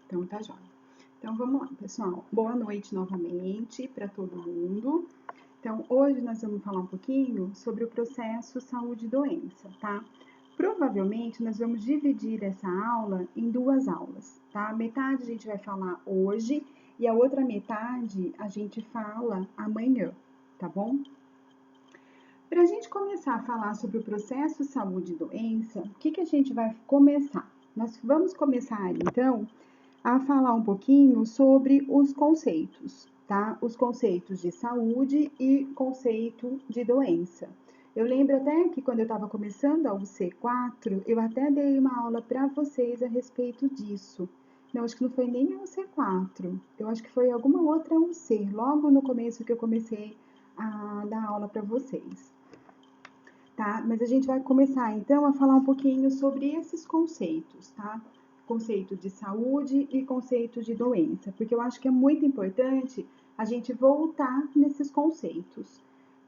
Então, tá jóia. Então, vamos lá, pessoal. Boa noite novamente para todo mundo. Então, hoje nós vamos falar um pouquinho sobre o processo saúde e doença, tá? Provavelmente, nós vamos dividir essa aula em duas aulas, tá? Metade a gente vai falar hoje e a outra metade a gente fala amanhã, tá bom? Para a gente começar a falar sobre o processo saúde e doença, o que a gente vai começar? Nós vamos começar, então, a falar um pouquinho sobre os conceitos, tá? Os conceitos de saúde e conceito de doença. Eu lembro até que quando eu estava começando a UC4, eu até dei uma aula para vocês a respeito disso. Não, acho que não foi nem a UC4, eu acho que foi alguma outra UC, logo no começo que eu comecei a dar aula para vocês. Tá? Mas a gente vai começar então a falar um pouquinho sobre esses conceitos, tá? Conceito de saúde e conceito de doença, porque eu acho que é muito importante a gente voltar nesses conceitos,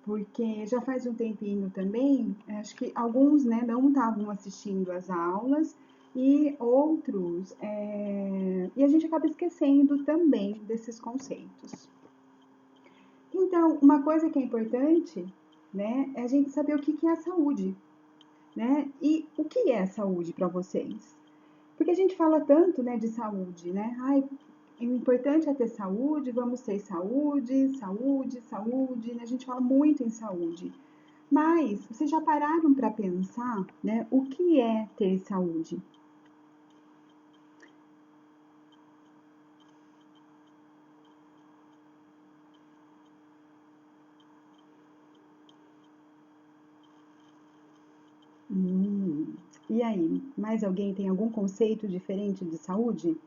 porque já faz um tempinho também, acho que alguns, né, não estavam assistindo às aulas e outros, e a gente acaba esquecendo também desses conceitos. Então, uma coisa que é importante, né, é a gente saber o que é a saúde, né? E o que é saúde para vocês? Porque a gente fala tanto, né, de saúde, né? Ai, o importante é ter saúde, vamos ter saúde, saúde, saúde, né? A gente fala muito em saúde. Mas vocês já pararam para pensar, né, o que é ter saúde? E aí, mais alguém tem algum conceito diferente de saúde?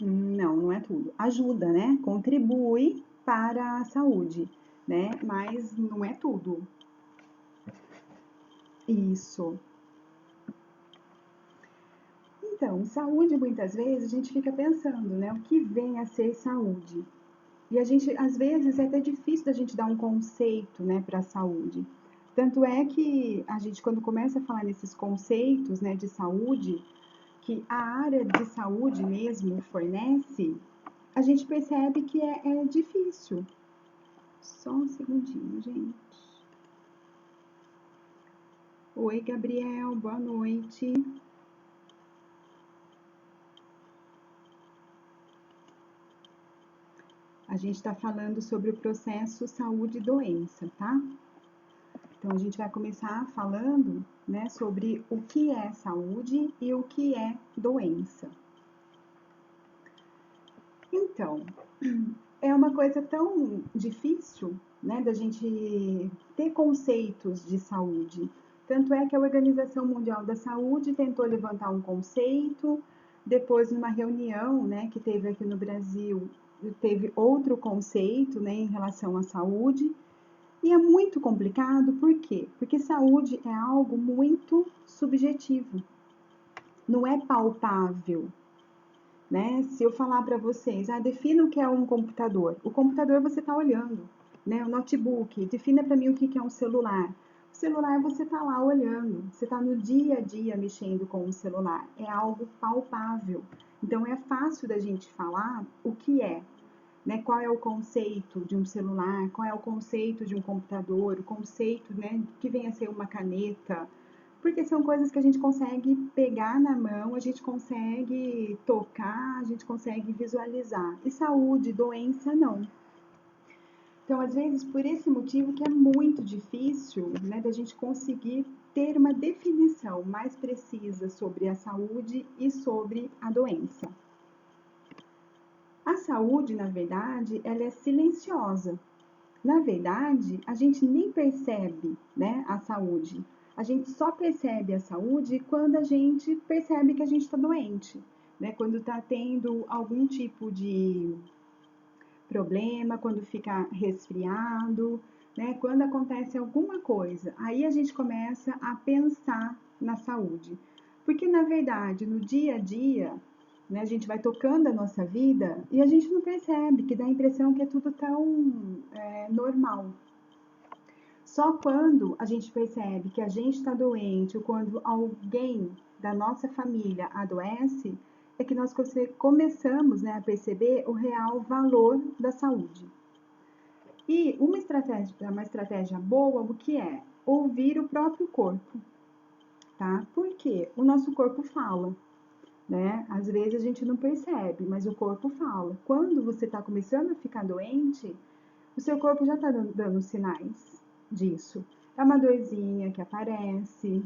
Não, não é tudo. Ajuda, né? Contribui para a saúde, né? Mas não é tudo. Isso. Então, saúde muitas vezes a gente fica pensando, né? O que vem a ser saúde? E a gente, às vezes, é até difícil da gente dar um conceito, né, para a saúde. Tanto é que a gente, quando começa a falar nesses conceitos, né, de saúde, que a área de saúde mesmo fornece, a gente percebe que é difícil. Só um segundinho, gente. Oi, Gabriel, boa noite. A gente está falando sobre o processo saúde e doença, tá? Então, a gente vai começar falando, né, sobre o que é saúde e o que é doença. Então, é uma coisa tão difícil, né, da gente ter conceitos de saúde. Tanto é que a Organização Mundial da Saúde tentou levantar um conceito, depois numa reunião, né, que teve aqui no Brasil, teve outro conceito, né, em relação à saúde. E é muito complicado, por quê? Porque saúde é algo muito subjetivo, não é palpável, né? Se eu falar para vocês, defina o que é um computador. O computador você está olhando, né? O notebook, defina para mim o que é um celular. O celular você está lá olhando, você está no dia a dia mexendo com o celular. É algo palpável. Então é fácil da gente falar o que é, né? Qual é o conceito de um celular, qual é o conceito de um computador, o conceito, né, que vem a ser uma caneta, porque são coisas que a gente consegue pegar na mão, a gente consegue tocar, a gente consegue visualizar. E saúde, doença, não. Então, às vezes, por esse motivo que é muito difícil, né, da gente conseguir ter uma definição mais precisa sobre a saúde e sobre a doença. A saúde, na verdade, ela é silenciosa. Na verdade, a gente nem percebe, né, a saúde. A gente só percebe a saúde quando a gente percebe que a gente está doente, né? Quando está tendo algum tipo de problema, quando fica resfriado, né? Quando acontece alguma coisa, aí a gente começa a pensar na saúde. Porque, na verdade, no dia a dia, né, a gente vai tocando a nossa vida e a gente não percebe, que dá a impressão que é tudo tão normal. Só quando a gente percebe que a gente está doente ou quando alguém da nossa família adoece, é que nós começamos, né, a perceber o real valor da saúde. E uma estratégia boa, o que é? Ouvir o próprio corpo, tá? Porque o nosso corpo fala, né? Às vezes a gente não percebe, mas o corpo fala. Quando você está começando a ficar doente, o seu corpo já está dando sinais disso. É uma dorzinha que aparece,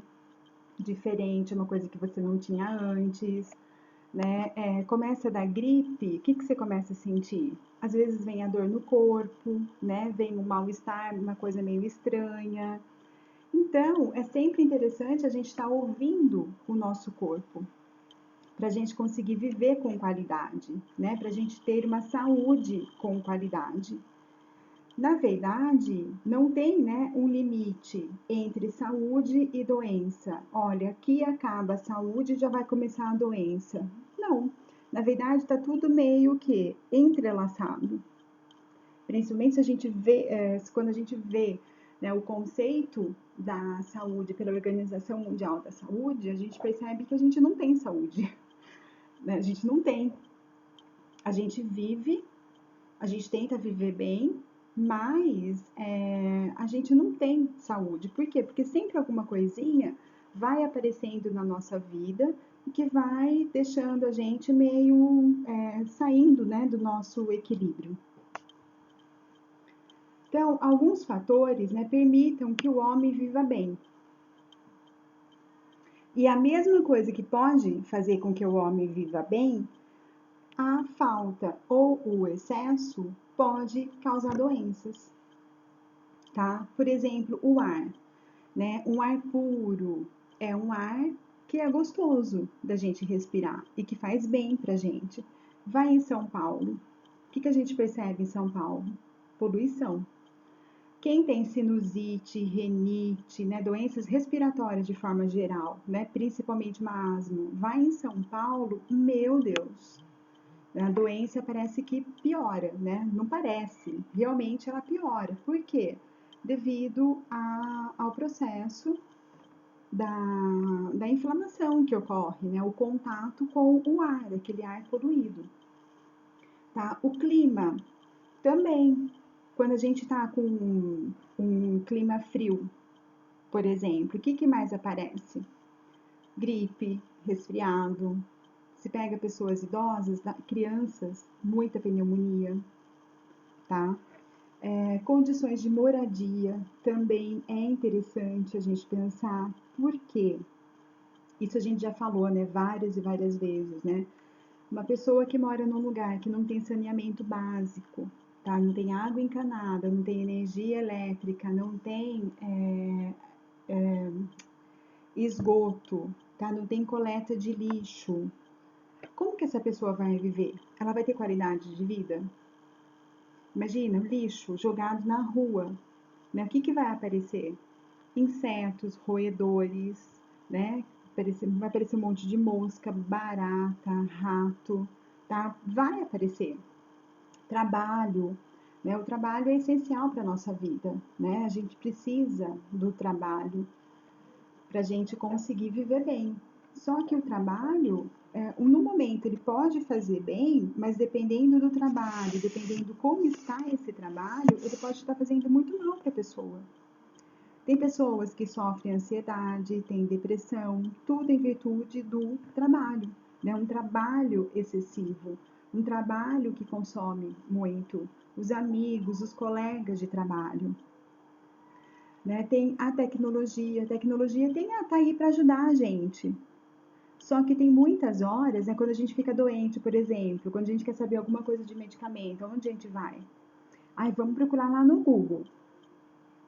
diferente, uma coisa que você não tinha antes, né? Começa a dar gripe, o que você começa a sentir? Às vezes vem a dor no corpo, né? Vem um mal-estar, uma coisa meio estranha. Então, é sempre interessante a gente estar ouvindo o nosso corpo, para a gente conseguir viver com qualidade, né? Para a gente ter uma saúde com qualidade. Na verdade, não tem, né, um limite entre saúde e doença. Olha, aqui acaba a saúde e já vai começar a doença. Não. Na verdade, está tudo meio que entrelaçado. Principalmente se a gente vê, quando a gente vê, né, o conceito da saúde pela Organização Mundial da Saúde, a gente percebe que a gente não tem saúde. Né? A gente não tem. A gente vive, a gente tenta viver bem, mas a gente não tem saúde. Por quê? Porque sempre alguma coisinha vai aparecendo na nossa vida que vai deixando a gente meio saindo, né, do nosso equilíbrio. Então, alguns fatores, né, permitam que o homem viva bem. E a mesma coisa que pode fazer com que o homem viva bem, a falta ou o excesso pode causar doenças, tá? Por exemplo, o ar, né? Um ar puro é um ar que é gostoso da gente respirar e que faz bem pra gente. Vai em São Paulo. O que a gente percebe em São Paulo? Poluição. Quem tem sinusite, renite, né, doenças respiratórias de forma geral, né, principalmente uma asma, vai em São Paulo, meu Deus, a doença parece que piora, né? Não parece, realmente ela piora. Por quê? Devido ao processo da inflamação que ocorre, né? O contato com o ar, aquele ar poluído. Tá? O clima também. Quando a gente está com um clima frio, por exemplo, o que mais aparece? Gripe, resfriado. Se pega pessoas idosas, crianças, muita pneumonia, tá? Condições de moradia também é interessante a gente pensar, por quê? Isso a gente já falou, né, várias e várias vezes, né? Uma pessoa que mora num lugar que não tem saneamento básico, tá? Não tem água encanada, não tem energia elétrica, não tem esgoto, tá? Não tem coleta de lixo. Como que essa pessoa vai viver? Ela vai ter qualidade de vida? Imagina, lixo jogado na rua, né? O que vai aparecer? Insetos, roedores, né? Vai aparecer um monte de mosca, barata, rato, tá? Vai aparecer. Trabalho, né? O trabalho é essencial para a nossa vida, né? A gente precisa do trabalho para a gente conseguir viver bem. Só que o trabalho, no momento, ele pode fazer bem, mas dependendo do trabalho, dependendo como está esse trabalho, ele pode estar fazendo muito mal para a pessoa. Tem pessoas que sofrem ansiedade, têm depressão, tudo em virtude do trabalho, né? Um trabalho excessivo, um trabalho que consome muito os amigos, os colegas de trabalho. Né? Tem a tecnologia está aí para ajudar a gente. Só que tem muitas horas, né, quando a gente fica doente, por exemplo, quando a gente quer saber alguma coisa de medicamento, onde a gente vai? Ai, vamos procurar lá no Google.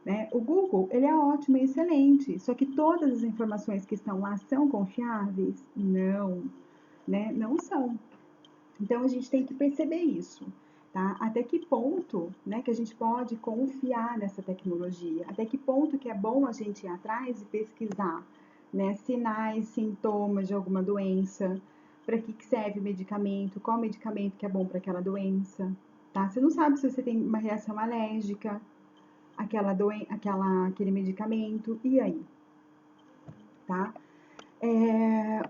Né? O Google, ele é ótimo e excelente, só que todas as informações que estão lá são confiáveis? Não, né? Não são. Então a gente tem que perceber isso, tá? Até que ponto, né, que a gente pode confiar nessa tecnologia? Até que ponto que é bom a gente ir atrás e pesquisar, né, sinais, sintomas de alguma doença, para que serve o medicamento, qual medicamento que é bom para aquela doença, tá? Você não sabe se você tem uma reação alérgica, aquele medicamento, e aí, tá?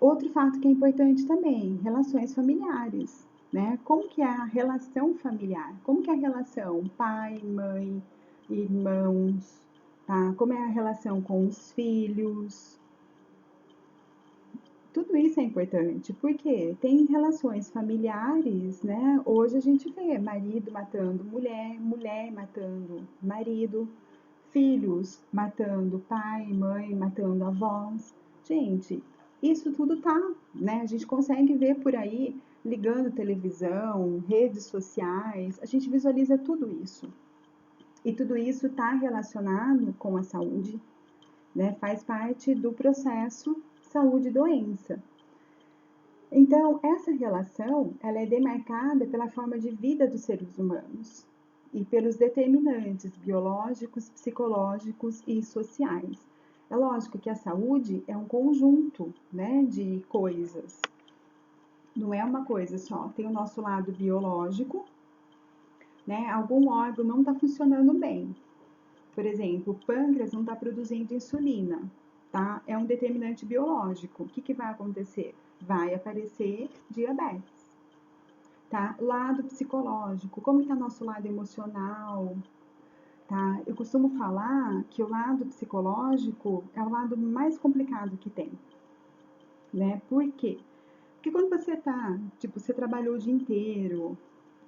Outro fato que é importante também, relações familiares, né? Como que é a relação familiar? Como que é a relação pai, mãe, irmãos, tá? Como é a relação com os filhos? Tudo isso é importante, porque tem relações familiares, né? Hoje a gente vê marido matando mulher, mulher matando marido, filhos matando pai, mãe matando avós. Gente, isso tudo tá, né? A gente consegue ver por aí, ligando televisão, redes sociais, a gente visualiza tudo isso. E tudo isso está relacionado com a saúde, né? Faz parte do processo saúde e doença. Então, essa relação, ela é demarcada pela forma de vida dos seres humanos e pelos determinantes biológicos, psicológicos e sociais. É lógico que a saúde é um conjunto, né, de coisas. Não é uma coisa só. Tem o nosso lado biológico, né? Algum órgão não está funcionando bem. Por exemplo, o pâncreas não está produzindo insulina, tá? É um determinante biológico. O que, que vai acontecer? Vai aparecer diabetes, tá? Lado psicológico, como está nosso lado emocional, tá? Eu costumo falar que o lado psicológico é o lado mais complicado que tem, né? Por quê? Porque quando você tá, tipo, você trabalhou o dia inteiro,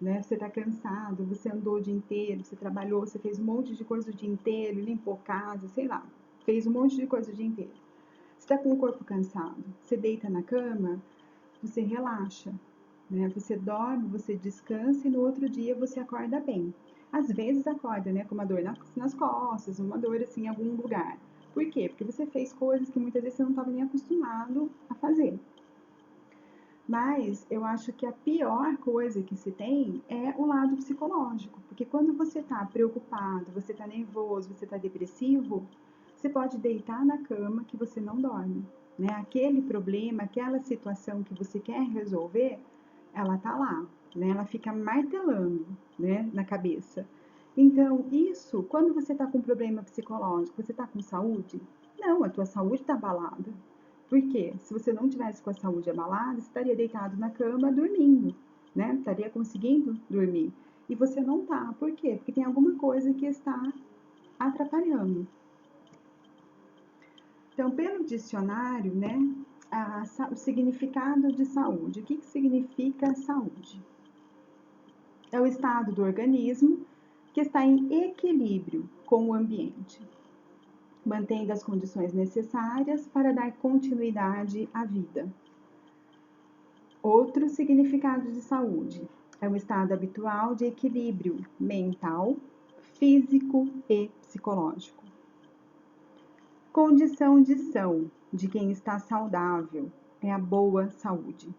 né? Você tá cansado, você andou o dia inteiro, você trabalhou, você fez um monte de coisa o dia inteiro, limpou casa, sei lá, fez um monte de coisa o dia inteiro. Você tá com o corpo cansado, você deita na cama, você relaxa, né? Você dorme, você descansa e no outro dia você acorda bem. Às vezes acorda, né, com uma dor nas costas, uma dor assim em algum lugar. Por quê? Porque você fez coisas que muitas vezes você não estava nem acostumado a fazer. Mas eu acho que a pior coisa que se tem é o lado psicológico, porque quando você está preocupado, você está nervoso, você está depressivo, você pode deitar na cama que você não dorme, né? Aquele problema, aquela situação que você quer resolver, ela tá lá, né? Ela fica martelando, né, na cabeça. Então, isso, quando você está com um problema psicológico, você está com saúde? Não, a tua saúde está abalada. Por quê? Se você não tivesse com a saúde abalada, você estaria deitado na cama dormindo, né? Estaria conseguindo dormir. E você não tá. Por quê? Porque tem alguma coisa que está atrapalhando. Então, pelo dicionário, né, o significado de saúde. O que significa saúde? É o estado do organismo que está em equilíbrio com o ambiente, mantendo as condições necessárias para dar continuidade à vida. Outro significado de saúde é o estado habitual de equilíbrio mental, físico e psicológico. Condição de são de quem está saudável é a boa saúde.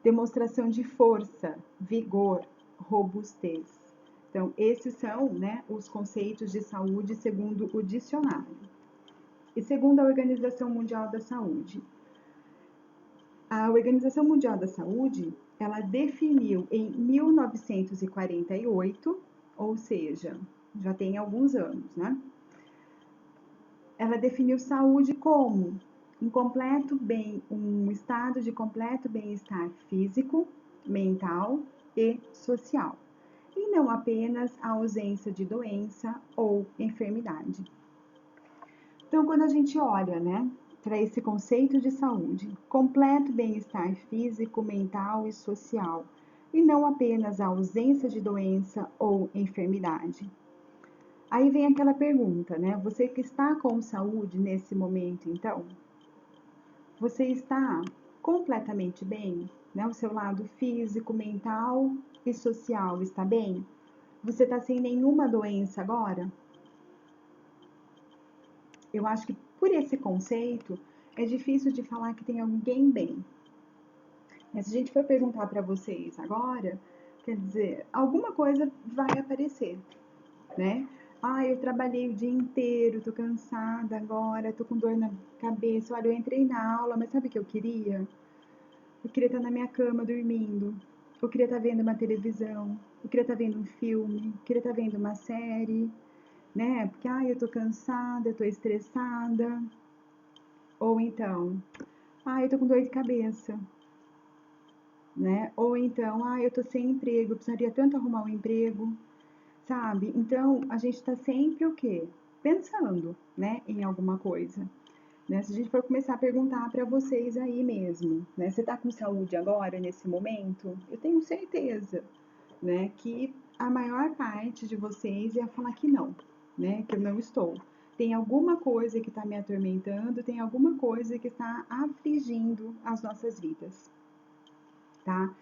Demonstração de força, vigor, robustez. Então, esses são, né, os conceitos de saúde segundo o dicionário. E segundo a Organização Mundial da Saúde, a Organização Mundial da Saúde, ela definiu em 1948, ou seja, já tem alguns anos, né? Ela definiu saúde como um estado de completo bem-estar físico, mental e social, e não apenas a ausência de doença ou enfermidade. Então, quando a gente olha, né, para esse conceito de saúde, completo bem-estar físico, mental e social, e não apenas a ausência de doença ou enfermidade. Aí vem aquela pergunta, né? Você que está com saúde nesse momento, então, você está completamente bem, né? O seu lado físico, mental e social está bem? Você está sem nenhuma doença agora? Eu acho que por esse conceito é difícil de falar que tem alguém bem. Mas se a gente for perguntar para vocês agora, quer dizer, alguma coisa vai aparecer, né? Ah, eu trabalhei o dia inteiro, tô cansada agora, tô com dor na cabeça. Olha, eu entrei na aula, mas sabe o que eu queria? Eu queria estar na minha cama dormindo. Eu queria estar vendo uma televisão. Eu queria estar vendo um filme. Eu queria estar vendo uma série. né? Porque, eu tô cansada, eu tô estressada. Ou então, eu tô com dor de cabeça, né? Ou então, eu tô sem emprego, eu precisaria tanto arrumar um emprego, sabe? Então, a gente tá sempre o quê? Pensando, né, em alguma coisa. Né? Se a gente for começar a perguntar para vocês aí mesmo, né? Você tá com saúde agora, nesse momento? Eu tenho certeza, né, que a maior parte de vocês ia falar que não, né, que eu não estou. Tem alguma coisa que está me atormentando, tem alguma coisa que está afligindo as nossas vidas, tá?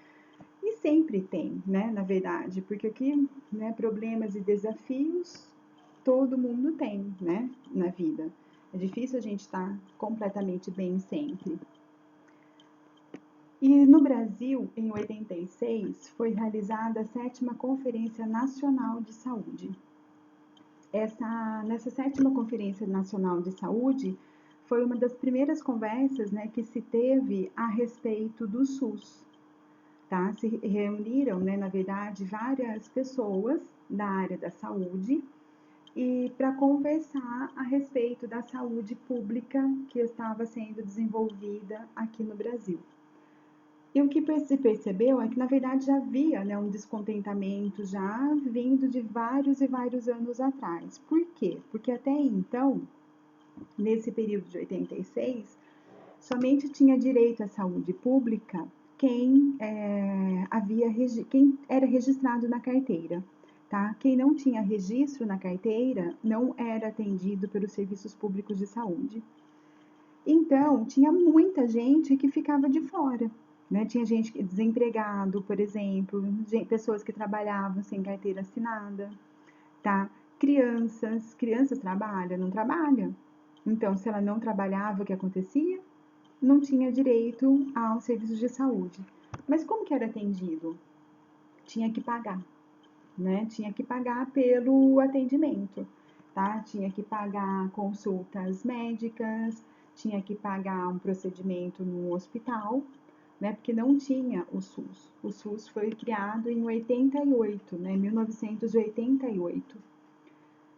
E sempre tem, né, na verdade, porque aqui, né, problemas e desafios todo mundo tem, né, na vida. É difícil a gente estar completamente bem sempre. E no Brasil, em 86, foi realizada a 7ª Conferência Nacional de Saúde. Nessa 7ª Conferência Nacional de Saúde, foi uma das primeiras conversas, né, que se teve a respeito do SUS. Tá? Se reuniram, né, na verdade, várias pessoas da área da saúde e para conversar a respeito da saúde pública que estava sendo desenvolvida aqui no Brasil. E o que se percebeu é que, na verdade, já havia, né, um descontentamento já vindo de vários e vários anos atrás. Por quê? Porque até então, nesse período de 86, somente tinha direito à saúde pública quem era registrado na carteira. Tá? Quem não tinha registro na carteira não era atendido pelos serviços públicos de saúde. Então, tinha muita gente que ficava de fora. Né? Tinha gente desempregado, por exemplo, pessoas que trabalhavam sem carteira assinada, tá? Crianças trabalham? Não trabalham. Então, se ela não trabalhava, o que acontecia? Não tinha direito aos serviços de saúde. Mas como que era atendido? Tinha que pagar, né? Tinha que pagar pelo atendimento, tá? Tinha que pagar consultas médicas, tinha que pagar um procedimento no hospital, né? Porque não tinha o SUS. O SUS foi criado em 88, né? 1988,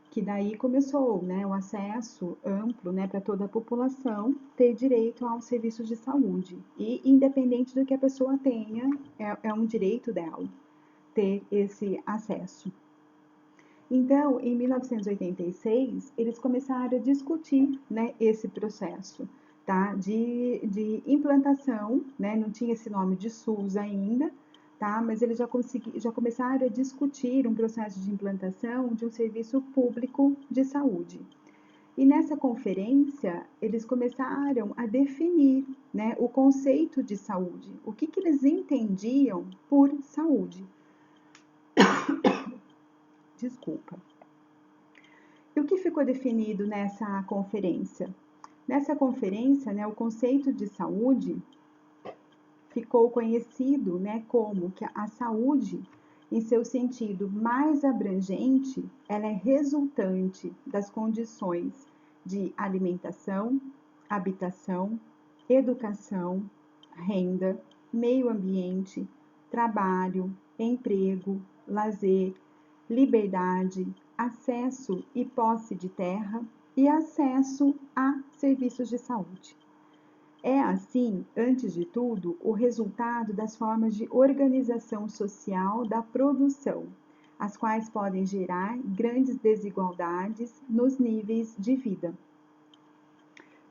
que daí começou, né, o acesso amplo, né, para toda a população ter direito aos serviços de saúde. E independente do que a pessoa tenha, é um direito dela ter esse acesso. Então, em 1986, eles começaram a discutir, né, esse processo, tá, de implantação, né, não tinha esse nome de SUS ainda, tá, mas eles já começaram a discutir um processo de implantação de um serviço público de saúde. E nessa conferência, eles começaram a definir, né, o conceito de saúde, o que eles entendiam por saúde. Desculpa. E o que ficou definido nessa conferência? Nessa conferência, né, o conceito de saúde ficou conhecido, né, como que a saúde, em seu sentido mais abrangente, ela é resultante das condições de alimentação, habitação, educação, renda, meio ambiente, trabalho, emprego, lazer, liberdade, acesso e posse de terra e acesso a serviços de saúde. É, assim, antes de tudo, o resultado das formas de organização social da produção, as quais podem gerar grandes desigualdades nos níveis de vida.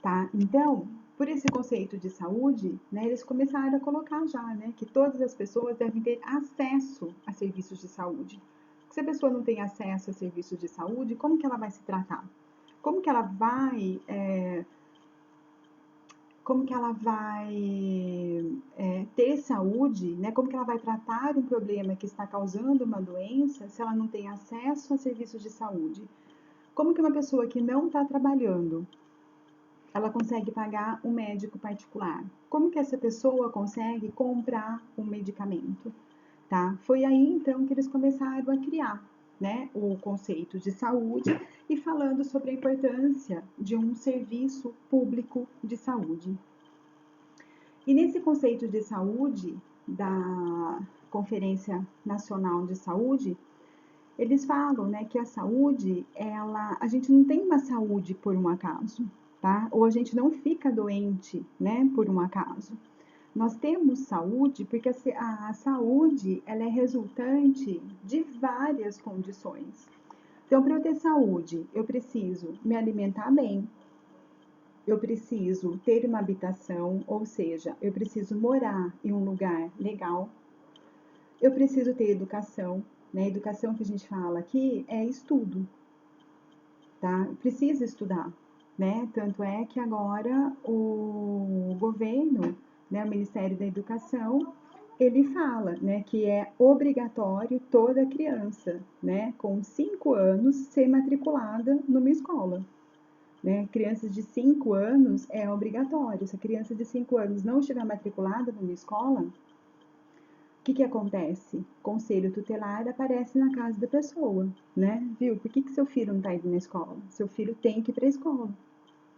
Tá? Então, por esse conceito de saúde, né, eles começaram a colocar já, né, que todas as pessoas devem ter acesso a serviços de saúde. Se a pessoa não tem acesso a serviços de saúde, como que ela vai se tratar? Como que ela vai ter saúde, né? Como que ela vai tratar um problema que está causando uma doença se ela não tem acesso a serviços de saúde? Como que uma pessoa que não está trabalhando, ela consegue pagar um médico particular? Como que essa pessoa consegue comprar um medicamento? Tá? Foi aí então que eles começaram a criar, né, o conceito de saúde e falando sobre a importância de um serviço público de saúde. E nesse conceito de saúde da Conferência Nacional de Saúde, Eles falam, né, que a saúde, a gente não tem uma saúde por um acaso, tá? Ou a gente não fica doente, né, por um acaso. Nós temos saúde porque a saúde, ela é resultante de várias condições. Então, para eu ter saúde, eu preciso me alimentar bem, eu preciso ter uma habitação, ou seja, eu preciso morar em um lugar legal, eu preciso ter educação, né? Educação que a gente fala aqui é estudo, tá? Precisa estudar, né? Tanto é que agora o governo, né, o Ministério da Educação, ele fala, né, que é obrigatório toda criança, né, com 5 anos ser matriculada numa escola, né? Crianças de 5 anos é obrigatório. Se a criança de 5 anos não estiver matriculada numa escola, o que acontece? Conselho tutelar aparece na casa da pessoa, né? Viu? Por que seu filho não está indo na escola? Seu filho tem que ir para a escola,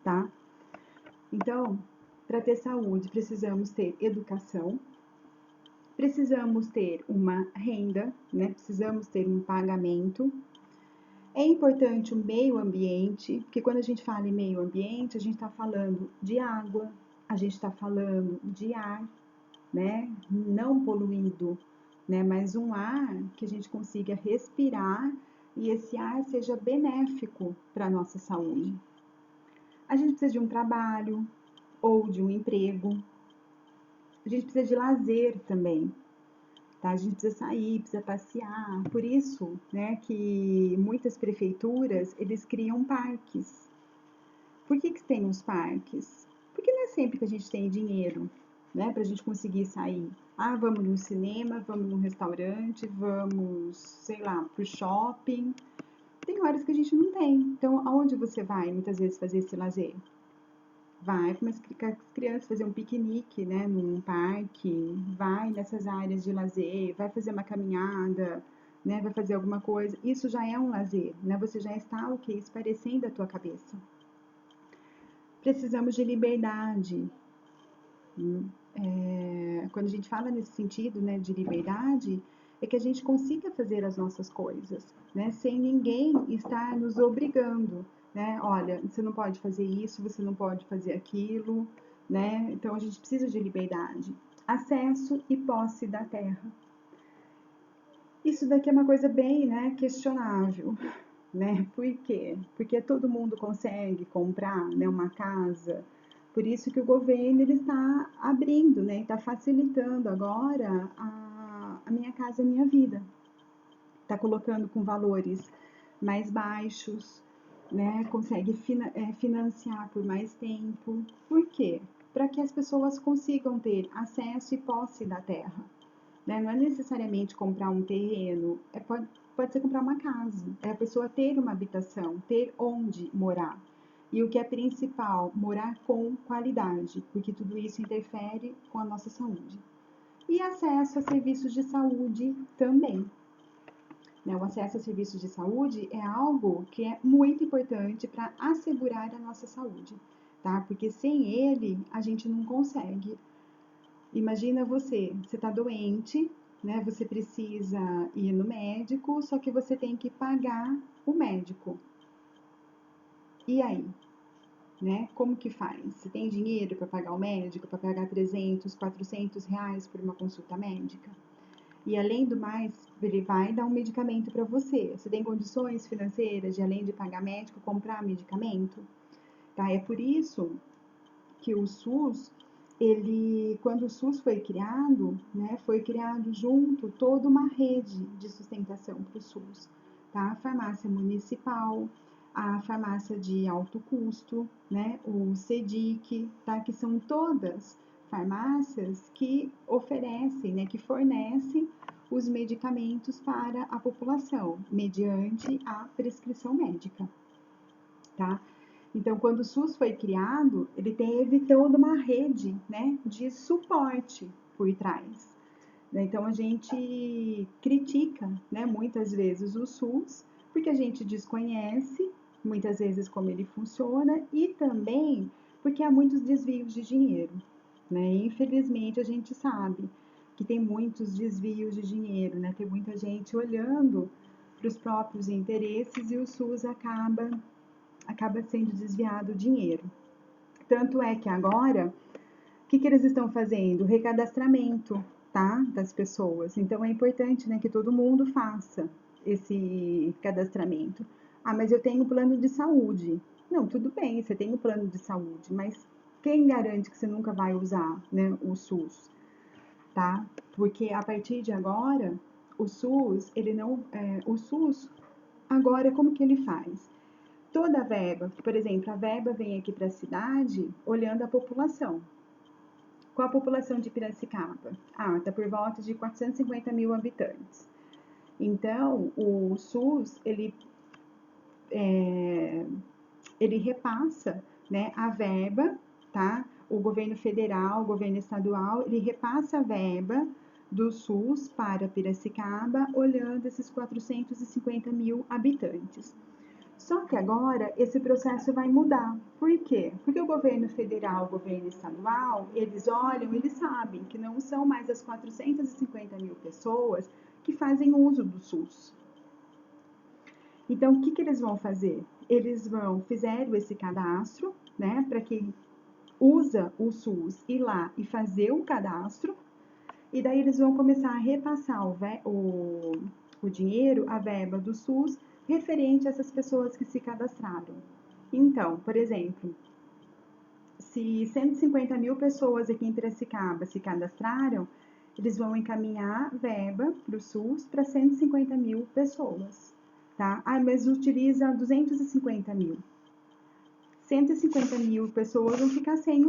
tá? Então, para ter saúde, precisamos ter educação, precisamos ter uma renda, né? Precisamos ter um pagamento. É importante o meio ambiente, porque quando a gente fala em meio ambiente, a gente está falando de água, a gente está falando de ar, né? Não poluído, né? Mas um ar que a gente consiga respirar e esse ar seja benéfico para a nossa saúde. A gente precisa de um trabalho ou de um emprego. A gente precisa de lazer também, tá? A gente precisa sair, precisa passear. Por isso, né, que muitas prefeituras, eles criam parques. Por que tem os parques? Porque não é sempre que a gente tem dinheiro, né, para a gente conseguir sair. Ah, vamos no cinema, vamos num restaurante, vamos, sei lá, pro shopping. Tem horas que a gente não tem. Então, aonde você vai muitas vezes fazer esse lazer? Vai com as crianças fazer um piquenique, né, num parque, vai nessas áreas de lazer, vai fazer uma caminhada, né, vai fazer alguma coisa. Isso já é um lazer, né? Você já está o que esparecendo a tua cabeça. Precisamos de liberdade. Quando a gente fala nesse sentido, né, de liberdade, é que a gente consiga fazer as nossas coisas, né, sem ninguém estar nos obrigando, né? Olha, você não pode fazer isso, você não pode fazer aquilo, né? Então a gente precisa de liberdade, acesso e posse da terra. Isso daqui é uma coisa bem, né, questionável, né? Por quê? Porque todo mundo consegue comprar, né, uma casa. Por isso que o governo ele está abrindo, né, está facilitando agora a Minha Casa Minha Vida. Está colocando com valores mais baixos, né? Consegue financiar por mais tempo. Por quê? Para que as pessoas consigam ter acesso e posse da terra, né? Não é necessariamente comprar um terreno, pode ser comprar uma casa, é a pessoa ter uma habitação, ter onde morar. E o que é principal, morar com qualidade, porque tudo isso interfere com a nossa saúde. E acesso a serviços de saúde também. Né? O acesso a serviços de saúde é algo que é muito importante para assegurar a nossa saúde, tá? Porque sem ele a gente não consegue. Imagina você está doente, né? Você precisa ir no médico, só que você tem que pagar o médico. E aí, né? Como que faz? Você tem dinheiro para pagar o médico, para pagar 300, 400 reais por uma consulta médica? E além do mais, ele vai dar um medicamento para você. Você tem condições financeiras de, além de pagar médico, comprar medicamento? Tá? É por isso que o SUS, quando o SUS foi criado, né, foi criado junto toda uma rede de sustentação para o SUS, tá? A farmácia municipal, a farmácia de alto custo, né, o CEDIC, tá? Que são todas farmácias que oferecem, né, que fornecem os medicamentos para a população, mediante a prescrição médica, tá? Então, quando o SUS foi criado, ele teve toda uma rede, né, de suporte por trás. Então, a gente critica, né, muitas vezes o SUS, porque a gente desconhece, muitas vezes, como ele funciona e também porque há muitos desvios de dinheiro, né? Infelizmente, a gente sabe que tem muitos desvios de dinheiro, né? Tem muita gente olhando para os próprios interesses e o SUS acaba sendo desviado o dinheiro. Tanto é que agora, o que eles estão fazendo? Recadastramento, tá? Das pessoas. Então é importante, né, que todo mundo faça esse cadastramento. Ah, mas eu tenho plano de saúde. Não, tudo bem, você tem o plano de saúde, mas quem garante que você nunca vai usar, né, o SUS, tá? Porque a partir de agora, o SUS, ele não, o SUS agora como que ele faz? Toda a verba, por exemplo, a verba vem aqui para a cidade olhando a população. Qual a população de Piracicaba? Ah, está por volta de 450 mil habitantes. Então, o SUS, ele repassa, né, a verba, tá? O governo federal, o governo estadual, ele repassa a verba do SUS para Piracicaba, olhando esses 450 mil habitantes. Só que agora esse processo vai mudar. Por quê? Porque o governo federal, o governo estadual, eles olham, eles sabem que não são mais as 450 mil pessoas que fazem uso do SUS. Então, o que eles vão fazer? Eles fizeram esse cadastro, né, para quem usa o SUS ir lá e fazer o cadastro, e daí eles vão começar a repassar o dinheiro, a verba do SUS, referente a essas pessoas que se cadastraram. Então, por exemplo, se 150 mil pessoas aqui em Piracicaba se cadastraram, eles vão encaminhar verba para o SUS para 150 mil pessoas, tá? Ah, mas utiliza 250 mil. 150 mil pessoas vão ficar sem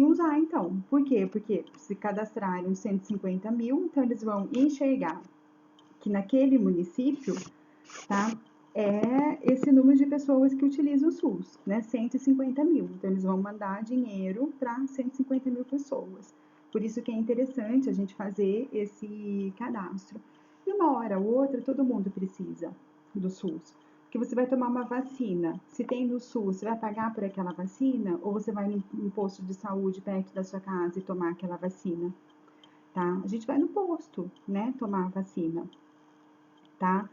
usar, então. Por quê? Porque se cadastraram 150 mil, então eles vão enxergar que naquele município, tá, é esse número de pessoas que utilizam o SUS, né, 150 mil. Então eles vão mandar dinheiro para 150 mil pessoas. Por isso que é interessante a gente fazer esse cadastro. E uma hora ou outra, todo mundo precisa do SUS. Porque você vai tomar uma vacina. Se tem no SUS, você vai pagar por aquela vacina? Ou você vai no posto de saúde perto da sua casa e tomar aquela vacina? Tá? A gente vai no posto, né, tomar a vacina, tá?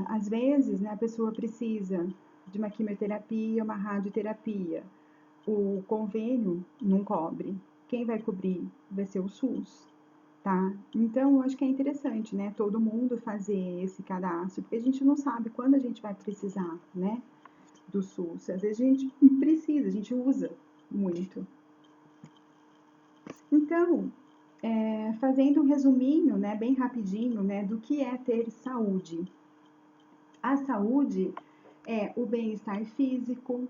Às vezes, né, a pessoa precisa de uma quimioterapia, uma radioterapia. O convênio não cobre. Quem vai cobrir vai ser o SUS, tá? Então, eu acho que é interessante, né, todo mundo fazer esse cadastro, porque a gente não sabe quando a gente vai precisar, né, do SUS. Às vezes a gente precisa, a gente usa muito. Então, fazendo um resuminho, né, bem rapidinho, né, do que é ter saúde. A saúde é o bem-estar físico,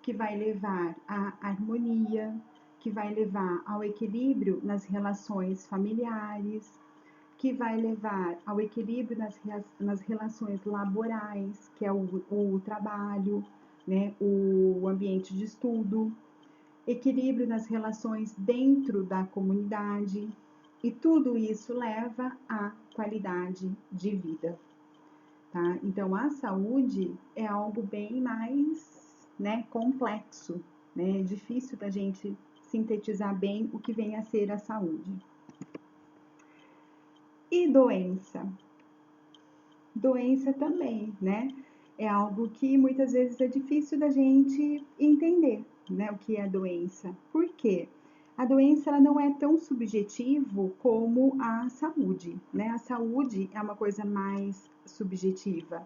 que vai levar à harmonia, que vai levar ao equilíbrio nas relações familiares, que vai levar ao equilíbrio nas relações laborais, que é o trabalho, né, o ambiente de estudo, equilíbrio nas relações dentro da comunidade, e tudo isso leva à qualidade de vida. Tá? Então, a saúde é algo bem mais, né, complexo, né? É difícil da gente sintetizar bem o que vem a ser a saúde. E doença? Doença também, né? É algo que muitas vezes é difícil da gente entender, né, o que é a doença. Por quê? A doença ela não é tão subjetivo como a saúde, né? A saúde é uma coisa mais subjetiva.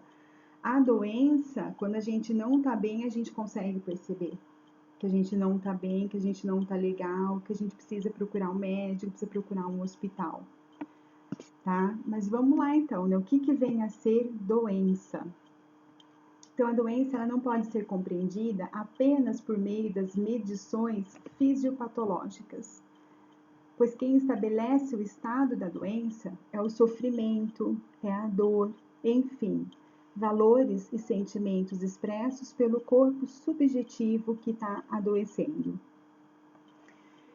A doença, quando a gente não tá bem, a gente consegue perceber que a gente não tá bem, que a gente não tá legal, que a gente precisa procurar um médico, precisa procurar um hospital, tá? Mas vamos lá então, né? O que vem a ser doença? Então, a doença ela não pode ser compreendida apenas por meio das medições fisiopatológicas, pois quem estabelece o estado da doença é o sofrimento, é a dor, enfim, valores e sentimentos expressos pelo corpo subjetivo que está adoecendo.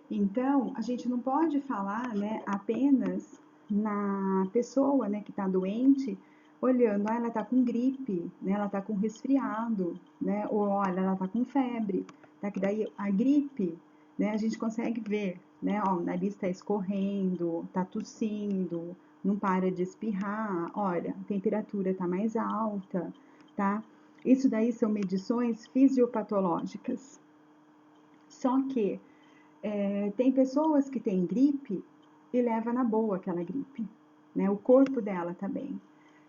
Então, a gente não pode falar, né, apenas na pessoa, né, que está doente, olhando, ela está com gripe, né, ela está com resfriado, né, ou olha, ela está com febre, tá? Que daí a gripe, né, a gente consegue ver, né, ó, o nariz está escorrendo, está tossindo, não para de espirrar, olha, a temperatura está mais alta, tá? Isso daí são medições fisiopatológicas. Só que tem pessoas que têm gripe e leva na boa aquela gripe, né? O corpo dela tá bem.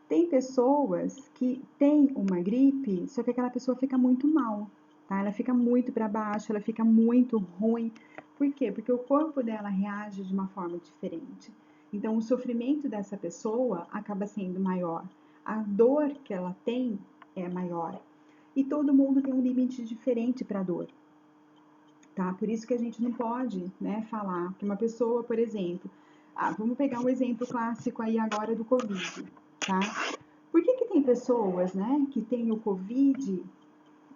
Tem pessoas que têm uma gripe, só que aquela pessoa fica muito mal, tá? Ela fica muito para baixo, ela fica muito ruim. Por quê? Porque o corpo dela reage de uma forma diferente. Então, o sofrimento dessa pessoa acaba sendo maior. A dor que ela tem é maior. E todo mundo tem um limite diferente para a dor, tá? Por isso que a gente não pode, né, falar que uma pessoa, por exemplo, vamos pegar um exemplo clássico aí agora do Covid, tá? Por que tem pessoas, né, que tem o Covid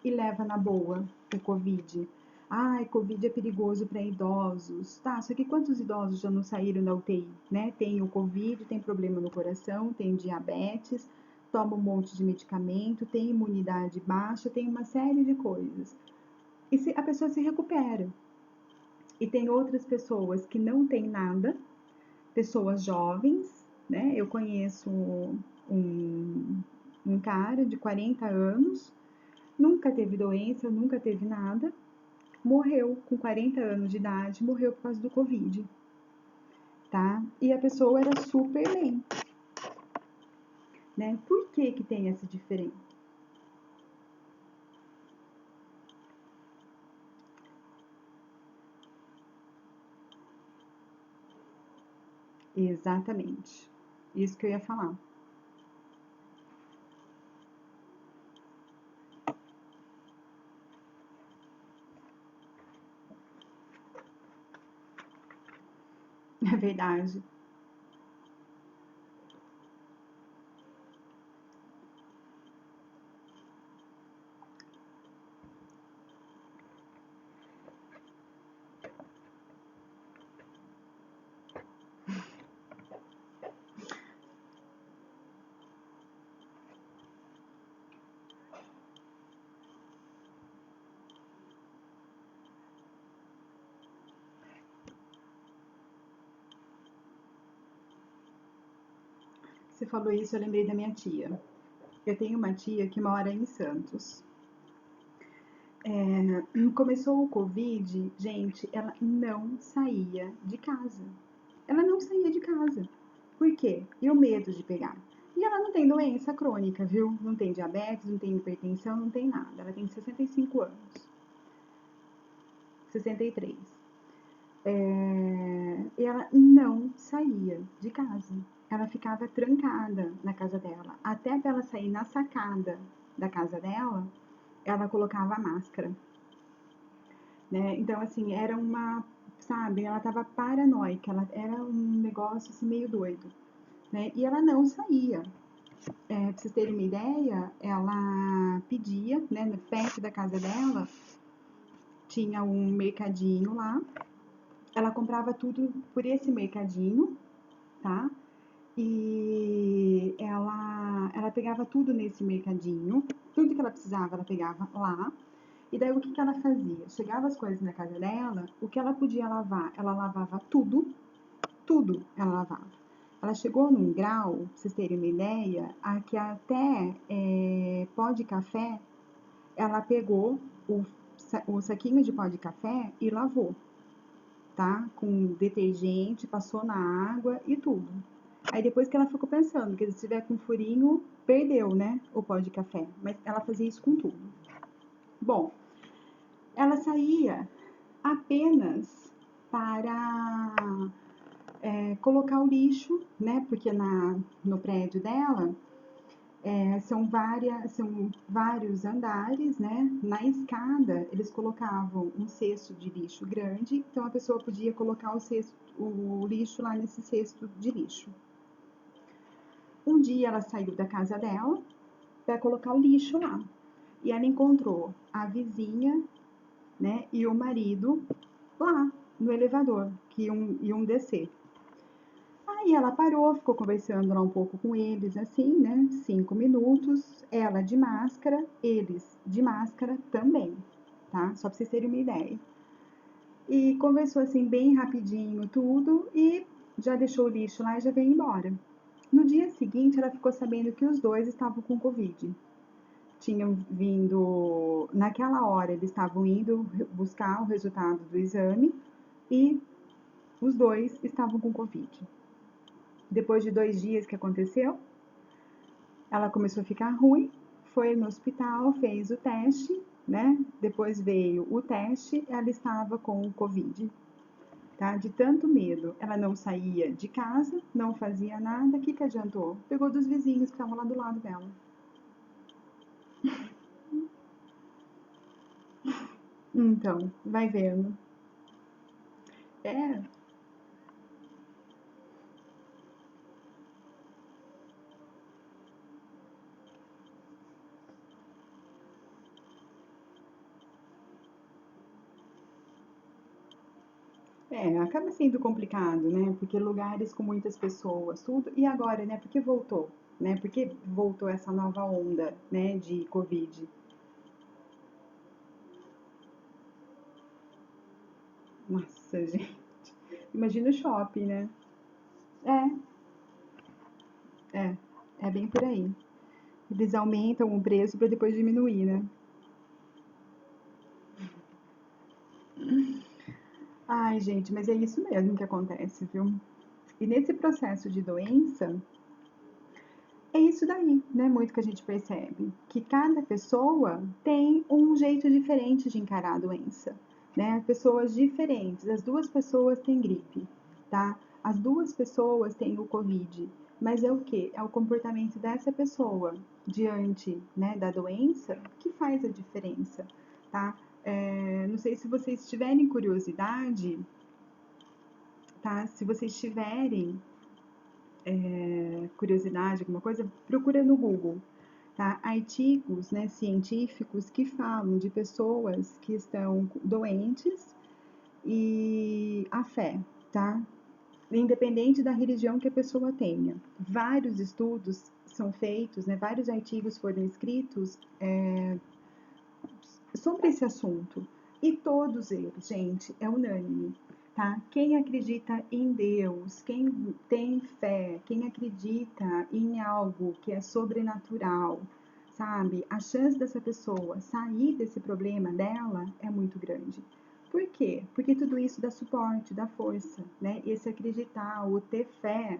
e leva na boa o Covid? Ai, Covid é perigoso para idosos. Tá, só que quantos idosos já não saíram da UTI, né? Tem o Covid, tem problema no coração, tem diabetes, toma um monte de medicamento, tem imunidade baixa, tem uma série de coisas. E a pessoa se recupera. E tem outras pessoas que não têm nada, pessoas jovens, né? Eu conheço um, um cara de 40 anos, nunca teve doença, nunca teve nada, morreu com 40 anos de idade, morreu por causa do Covid, tá? E a pessoa era super bem, né? Por que que tem essa diferença? Exatamente. Isso que eu ia falar. É verdade. Você falou isso, eu lembrei da minha tia. Eu tenho uma tia que mora em Santos. Começou o Covid, gente, ela não saía de casa. Ela não saía de casa. Por quê? E o medo de pegar? E ela não tem doença crônica, viu? Não tem diabetes, não tem hipertensão, não tem nada. Ela tem 65 anos. 63. E ela não saía de casa. Ela ficava trancada na casa dela. Até para ela sair na sacada da casa dela, ela colocava a máscara. Né? Então, assim, era uma, sabe, ela tava paranoica, ela era um negócio assim meio doido, né? E ela não saía. Pra vocês terem uma ideia, ela pedia, né, perto da casa dela, tinha um mercadinho lá, ela comprava tudo por esse mercadinho, tá? E ela pegava tudo nesse mercadinho, tudo que ela precisava ela pegava lá. E daí o que ela fazia? Chegava as coisas na casa dela, o que ela podia lavar, ela lavava tudo, tudo ela lavava. Ela chegou num grau, pra vocês terem uma ideia, a que até pó de café, ela pegou o saquinho de pó de café e lavou, tá? Com detergente, passou na água e tudo. Aí depois que ela ficou pensando, que se tiver com furinho, perdeu, né? O pó de café. Mas ela fazia isso com tudo. Bom, ela saía apenas para colocar o lixo, né? Porque no prédio dela são vários andares, né? Na escada eles colocavam um cesto de lixo grande, então a pessoa podia colocar o lixo lá nesse cesto de lixo. Um dia ela saiu da casa dela para colocar o lixo lá. E ela encontrou a vizinha, né, e o marido lá no elevador, que iam descer. Aí ela parou, ficou conversando lá um pouco com eles, assim, né? 5 minutos, ela de máscara, eles de máscara também, tá? Só pra vocês terem uma ideia. E conversou assim bem rapidinho tudo e já deixou o lixo lá e já veio embora. No dia seguinte, ela ficou sabendo que os dois estavam com Covid. Tinham vindo, naquela hora, eles estavam indo buscar o resultado do exame e os dois estavam com Covid. Depois de 2 dias que aconteceu, ela começou a ficar ruim, foi no hospital, fez o teste, né? Depois veio o teste, ela estava com Covid. Tá? De tanto medo, ela não saía de casa, não fazia nada, o que adiantou? Pegou dos vizinhos que estavam lá do lado dela. Então, vai vendo. É, acaba sendo complicado, né? Porque lugares com muitas pessoas, tudo. E agora, né? Por que voltou? Né? Por que voltou essa nova onda, né, de Covid? Nossa, gente. Imagina o shopping, né? É, é. É bem por aí. Eles aumentam o preço para depois diminuir, né? Ai, gente, mas é isso mesmo que acontece, viu? E nesse processo de doença, é isso daí, né? Muito que a gente percebe. Que cada pessoa tem um jeito diferente de encarar a doença, né? Pessoas diferentes. As duas pessoas têm gripe, tá? As duas pessoas têm o Covid. Mas é o que? É o comportamento dessa pessoa diante, né, da doença que faz a diferença, tá? Não sei se vocês tiverem curiosidade, tá? Se vocês tiverem curiosidade, alguma coisa, procura no Google, tá? Artigos, né, científicos que falam de pessoas que estão doentes e a fé, tá? Independente da religião que a pessoa tenha. Vários estudos são feitos, né, vários artigos foram escritos sobre esse assunto. E todos eles, gente, é unânime, tá? Quem acredita em Deus, quem tem fé, quem acredita em algo que é sobrenatural, sabe? A chance dessa pessoa sair desse problema dela é muito grande. Por quê? Porque tudo isso dá suporte, dá força, né? Esse acreditar, o ter fé,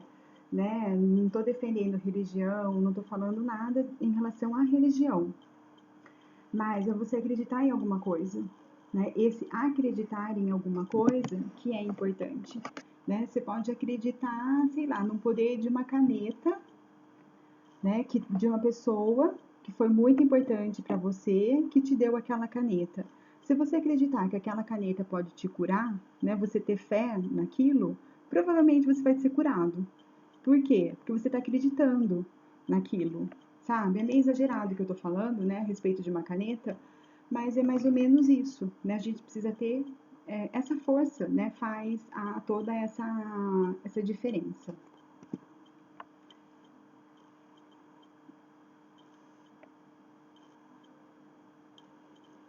né? Não estou defendendo religião, não estou falando nada em relação à religião, mas é você acreditar em alguma coisa, né? Esse acreditar em alguma coisa que é importante, né? Você pode acreditar, sei lá, no poder de uma caneta, né? De uma pessoa que foi muito importante para você, que te deu aquela caneta. Se você acreditar que aquela caneta pode te curar, né? Você ter fé naquilo, provavelmente você vai ser curado. Por quê? Porque você está acreditando naquilo, sabe? É meio exagerado o que eu estou falando, né, a respeito de uma caneta, mas é mais ou menos isso, né? A gente precisa ter essa força, né? Faz toda essa diferença.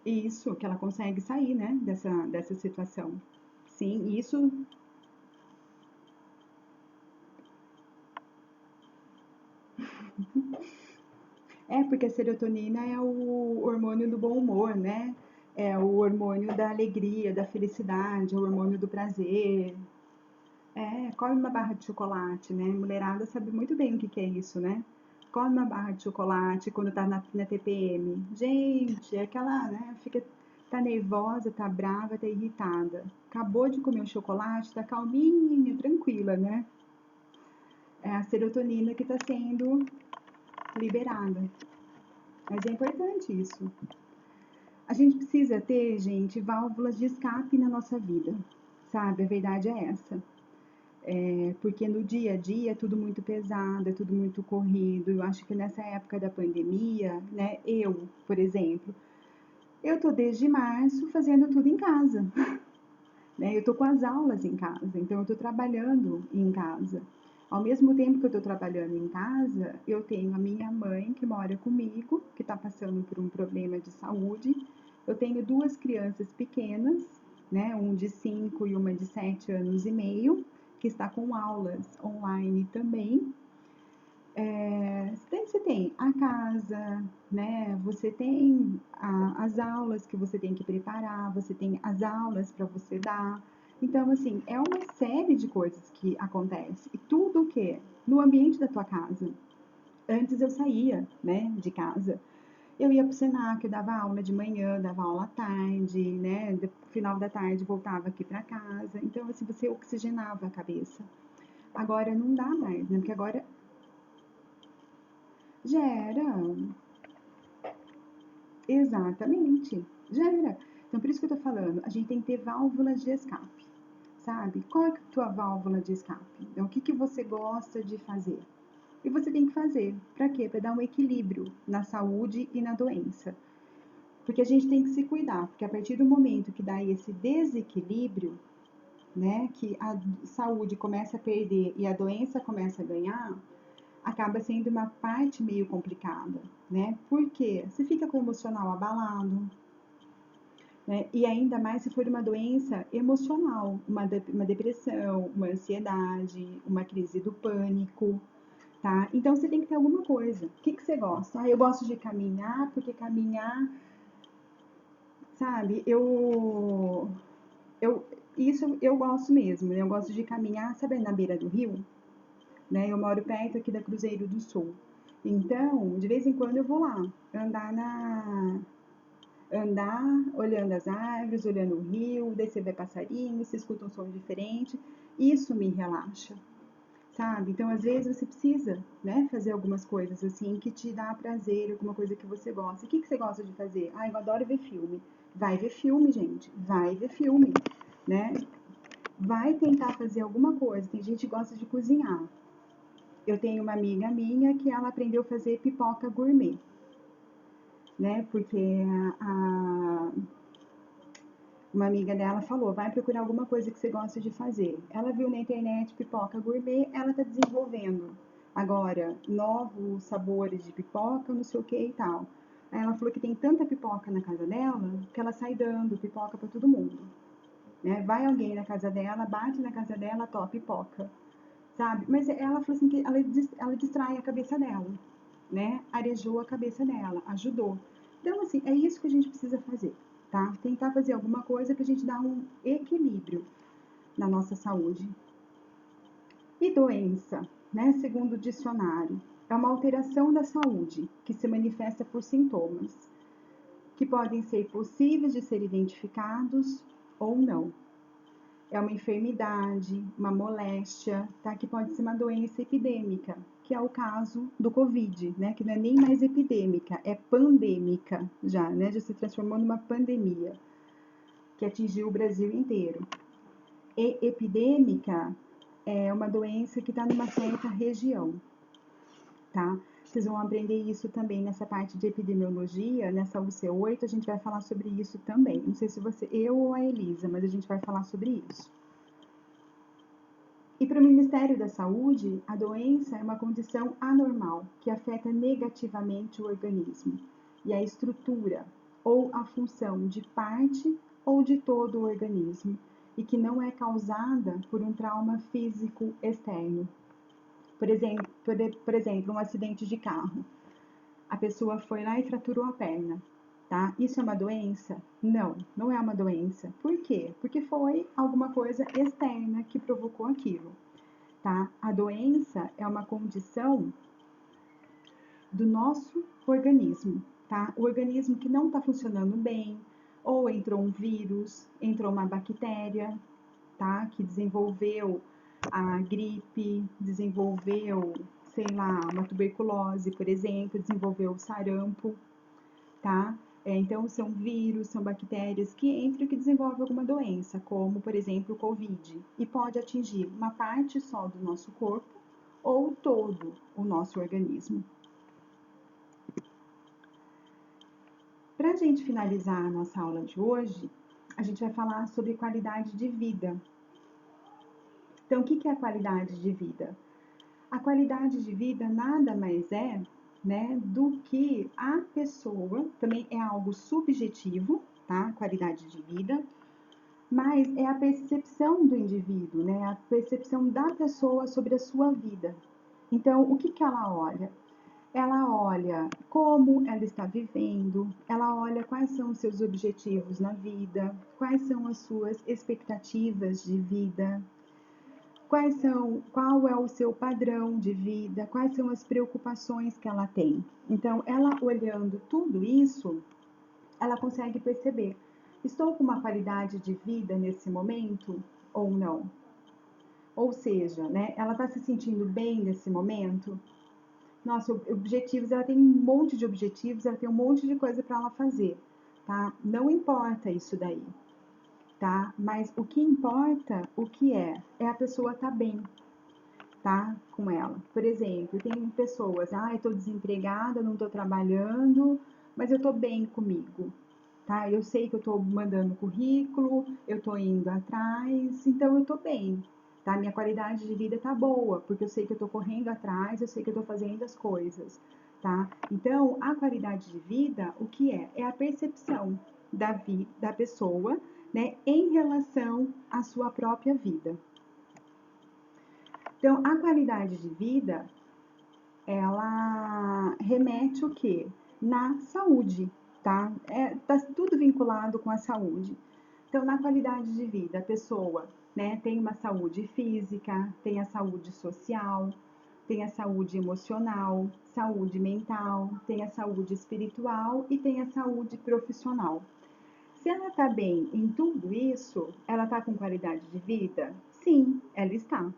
Isso, que ela consegue sair, né, dessa situação. Sim, isso é porque a serotonina é o hormônio do bom humor, né? É o hormônio da alegria, da felicidade, é o hormônio do prazer. Come uma barra de chocolate, né? Mulherada sabe muito bem o que que é isso, né? Come uma barra de chocolate quando tá na TPM. Gente, é aquela, né? Tá nervosa, tá brava, tá irritada. Acabou de comer o chocolate, tá calminha, tranquila, né? É a serotonina que tá sendo liberada. Mas é importante isso. A gente precisa ter, gente, válvulas de escape na nossa vida, sabe? A verdade é essa. Porque no dia a dia é tudo muito pesado, é tudo muito corrido. Eu acho que nessa época da pandemia, né, por exemplo, eu tô desde março fazendo tudo em casa, né? Eu tô com as aulas em casa, então eu tô trabalhando em casa. Ao mesmo tempo que eu tô trabalhando em casa, eu tenho a minha mãe que mora comigo, que está passando por um problema de saúde. Eu tenho duas crianças pequenas, né? Um de 5 e uma de 7 anos e meio, que está com aulas online também. Você tem a casa, né? Você tem as aulas que você tem que preparar, você tem as aulas para você dar. Então, assim, é uma série de coisas que acontece. E tudo o que? No ambiente da tua casa. Antes eu saía, né, de casa. Eu ia pro Senac, eu dava aula de manhã, dava aula à tarde, né? No final da tarde voltava aqui para casa. Então, assim, você oxigenava a cabeça. Agora não dá mais, né? Porque agora gera. Exatamente, gera. Então, por isso que eu tô falando, a gente tem que ter válvulas de escape, sabe? Qual é a tua válvula de escape? Então, o que que você gosta de fazer? E você tem que fazer. Para quê? Para dar um equilíbrio na saúde e na doença. Porque a gente tem que se cuidar, porque a partir do momento que dá esse desequilíbrio, né, que a saúde começa a perder e a doença começa a ganhar, acaba sendo uma parte meio complicada, né? Porque você fica com o emocional abalado, né? E ainda mais se for uma doença emocional, uma depressão, uma ansiedade, uma crise do pânico, tá? Então você tem que ter alguma coisa. O que que você gosta? Ah, eu gosto de caminhar, porque caminhar, sabe? Eu, isso eu gosto mesmo, né? Eu gosto de caminhar, sabe, na beira do rio, né? Eu moro perto aqui da Cruzeiro do Sul. Então, de vez em quando eu vou lá, andar na andar olhando as árvores, olhando o rio, daí você vê passarinho, você escuta um som diferente, isso me relaxa, sabe? Então, às vezes você precisa, né, fazer algumas coisas assim que te dá prazer, alguma coisa que você gosta. O que que você gosta de fazer? Ah, eu adoro ver filme. Vai ver filme, gente. Vai ver filme, né? Vai tentar fazer alguma coisa. Tem gente que gosta de cozinhar. Eu tenho uma amiga minha que ela aprendeu a fazer pipoca gourmet, né? Porque uma amiga dela falou, vai procurar alguma coisa que você gosta de fazer. Ela viu na internet pipoca gourmet, ela tá desenvolvendo agora novos sabores de pipoca, não sei o que e tal. Aí ela falou que tem tanta pipoca na casa dela que ela sai dando pipoca para todo mundo, né? Vai alguém na casa dela, bate na casa dela, top pipoca, sabe? Mas ela falou assim que ela distrai a cabeça dela, né? Arejou a cabeça dela, ajudou. Então, assim, é isso que a gente precisa fazer, tá? Tentar fazer alguma coisa pra gente dar um equilíbrio na nossa saúde. E doença, né? Segundo o dicionário, é uma alteração da saúde que se manifesta por sintomas, que podem ser possíveis de ser identificados ou não. É uma enfermidade, uma moléstia, tá? Que pode ser uma doença epidêmica, que é o caso do Covid, né? Que não é nem mais epidêmica, é pandêmica já, né? Já se transformou numa pandemia que atingiu o Brasil inteiro. E epidêmica é uma doença que está numa certa região, tá? Vocês vão aprender isso também nessa parte de epidemiologia, nessa UC8, a gente vai falar sobre isso também. Não sei se você, eu ou a Elisa, mas a gente vai falar sobre isso. E para o Ministério da Saúde, a doença é uma condição anormal que afeta negativamente o organismo e a estrutura ou a função de parte ou de todo o organismo e que não é causada por um trauma físico externo. Por exemplo, um acidente de carro. A pessoa foi lá e fraturou a perna, tá? Isso é uma doença? Não, não é uma doença. Por quê? Porque foi alguma coisa externa que provocou aquilo. Tá? A doença é uma condição do nosso organismo, tá? O organismo que não está funcionando bem, ou entrou um vírus, entrou uma bactéria, tá? Que desenvolveu a gripe, desenvolveu, sei lá, uma tuberculose, por exemplo, desenvolveu o sarampo, tá? Então, são vírus, são bactérias que entram e que desenvolvem alguma doença, como, por exemplo, o Covid, e pode atingir uma parte só do nosso corpo ou todo o nosso organismo. Para a gente finalizar a nossa aula de hoje, a gente vai falar sobre qualidade de vida. Então, o que é a qualidade de vida? A qualidade de vida nada mais é, né, do que a pessoa, também é algo subjetivo, tá? Qualidade de vida, mas é a percepção do indivíduo, né? A percepção da pessoa sobre a sua vida. Então, o que ela olha? Ela olha como ela está vivendo, ela olha quais são os seus objetivos na vida, quais são as suas expectativas de vida, qual é o seu padrão de vida, quais são as preocupações que ela tem. Então, ela olhando tudo isso, ela consegue perceber: estou com uma qualidade de vida nesse momento ou não? Ou seja, né, ela está se sentindo bem nesse momento? Nossa, objetivos, ela tem um monte de objetivos, ela tem um monte de coisa para ela fazer, tá? Não importa isso daí, tá? Mas o que importa, o que é a pessoa tá bem, tá? Com ela. Por exemplo, tem pessoas, eu tô desempregada, não tô trabalhando, mas eu tô bem comigo, tá? Eu sei que eu tô mandando currículo, eu tô indo atrás, então eu tô bem, tá? Minha qualidade de vida tá boa, porque eu sei que eu tô correndo atrás, eu sei que eu tô fazendo as coisas, tá? Então, a qualidade de vida, o que é? É a percepção da pessoa, né, em relação à sua própria vida. Então, a qualidade de vida, ela remete o quê? Na saúde, tá? Tá tudo vinculado com a saúde. Então, na qualidade de vida, a pessoa, né, tem uma saúde física, tem a saúde social, tem a saúde emocional, saúde mental, tem a saúde espiritual e tem a saúde profissional. Se ela está bem em tudo isso, ela está com qualidade de vida? Sim, ela está,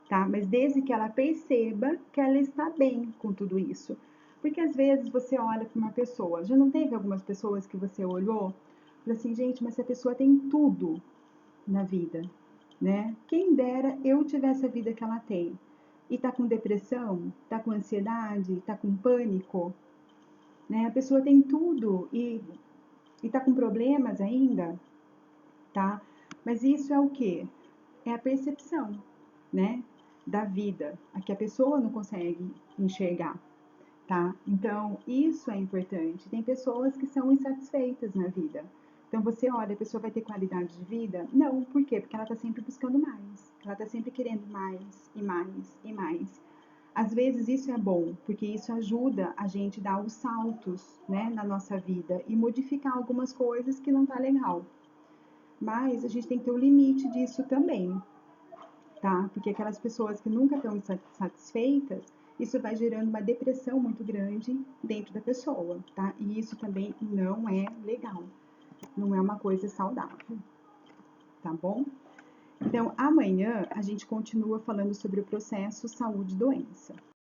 tá? Mas desde que ela perceba que ela está bem com tudo isso. Porque às vezes você olha para uma pessoa, já não teve algumas pessoas que você olhou e falou assim, gente, mas essa pessoa tem tudo na vida, né? Quem dera eu tivesse a vida que ela tem. E tá com depressão, tá com ansiedade, tá com pânico, né? A pessoa tem tudo e tá com problemas ainda, tá? Mas isso é o quê? É a percepção, né? Da vida, a que a pessoa não consegue enxergar, tá? Então, isso é importante. Tem pessoas que são insatisfeitas na vida. Então, você olha, a pessoa vai ter qualidade de vida? Não, por quê? Porque ela tá sempre buscando mais. Ela tá sempre querendo mais e mais e mais. Às vezes isso é bom, porque isso ajuda a gente a dar os saltos, né, na nossa vida e modificar algumas coisas que não tá legal. Mas a gente tem que ter o limite disso também, tá? Porque aquelas pessoas que nunca estão satisfeitas, isso vai gerando uma depressão muito grande dentro da pessoa, tá? E isso também não é legal, não é uma coisa saudável, tá bom? Então, amanhã a gente continua falando sobre o processo saúde-doença.